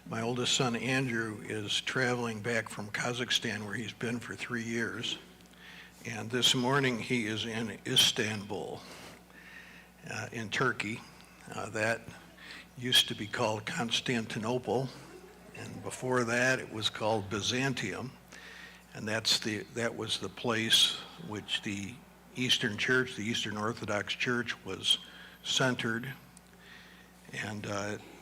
My oldest son, Andrew, is traveling back from Kazakhstan, where he's been for 3 years. And this morning he is in Istanbul, in Turkey. That used to be called Constantinople, and before that it was called Byzantium. And that was the place which the Eastern Church, the Eastern Orthodox Church, was centered. And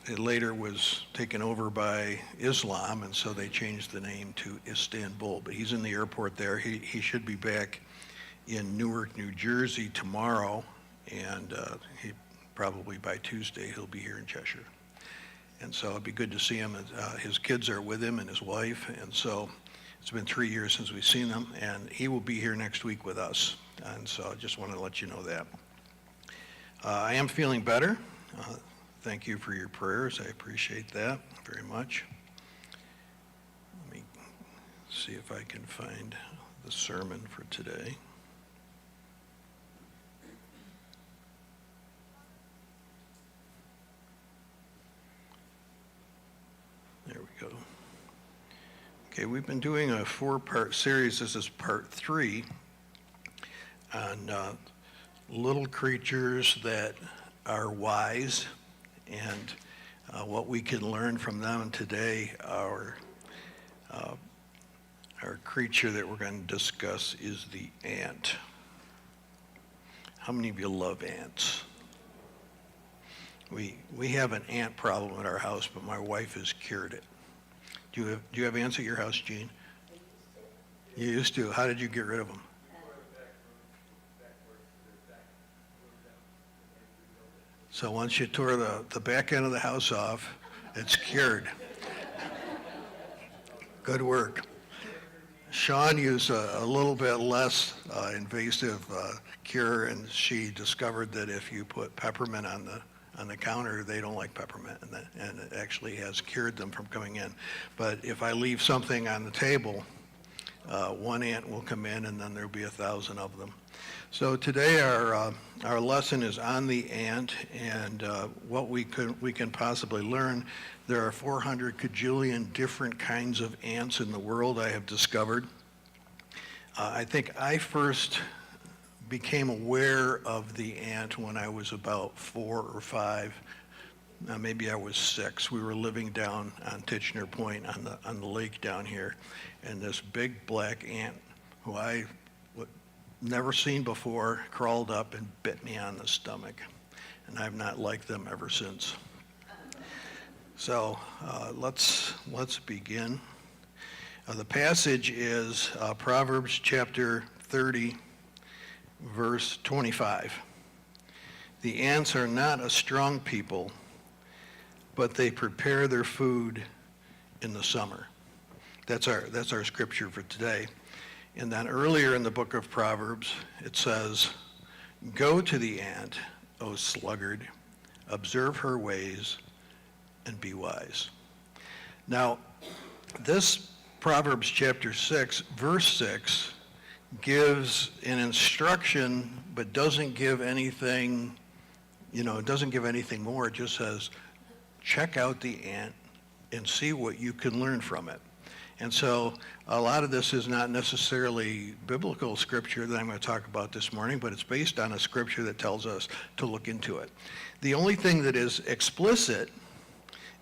it later was taken over by Islam, and so they changed the name to Istanbul. But he's in the airport there. He should be back in Newark, New Jersey tomorrow, and he probably by Tuesday he'll be here in Cheshire. And so it'd be good to see him. His kids are with him and his wife, and so it's been 3 years since we've seen them, and he will be here next week with us. And so I just wanted to let you know that. I am feeling better. Thank you for your prayers. I appreciate that very much. Let me see if I can find the sermon for today. There we go. Okay, we've been doing a 4-part series. This is part 3 on little creatures that are wise, and what we can learn from them. And today, our creature that we're going to discuss is the ant. How many of you love ants? We have an ant problem at our house, but my wife has cured it. Do you have ants at your house, Gene? You used to. How did you get rid of them? So once you tore the back end of the house off, it's cured. Good work. Sean used a little bit less invasive cure, and she discovered that if you put peppermint on the counter, they don't like peppermint, and it actually has cured them from coming in. But if I leave something on the table, one ant will come in, and then there'll be 1,000 of them. So today our lesson is on the ant, and what we can possibly learn. There are 400 kajillion different kinds of ants in the world, I have discovered. I think I first became aware of the ant when I was about 4 or 5. Maybe I was 6. We were living down on Titchener Point on the lake down here, and this big black ant, who I never seen before, crawled up and bit me on the stomach, and I've not liked them ever since. So let's begin. The passage is Proverbs chapter 30, verse 25. The ants are not a strong people, but they prepare their food in the summer. That's our scripture for today. And then earlier in the book of Proverbs, it says, "Go to the ant, O sluggard, observe her ways, and be wise." Now, this Proverbs chapter 6, verse 6, gives an instruction, but doesn't give anything, it doesn't give anything more. It just says, check out the ant and see what you can learn from it. And so a lot of this is not necessarily biblical scripture that I'm going to talk about this morning, but it's based on a scripture that tells us to look into it. The only thing that is explicit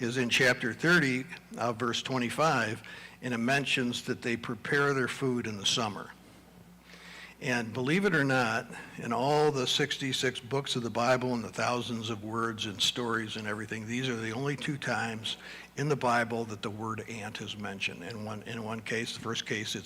is in chapter 30, verse 25, and it mentions that they prepare their food in the summer. And believe it or not, in all the 66 books of the Bible and the thousands of words and stories and everything, these are the only 2 times in the Bible that the word ant is mentioned. In one case, the first case, it's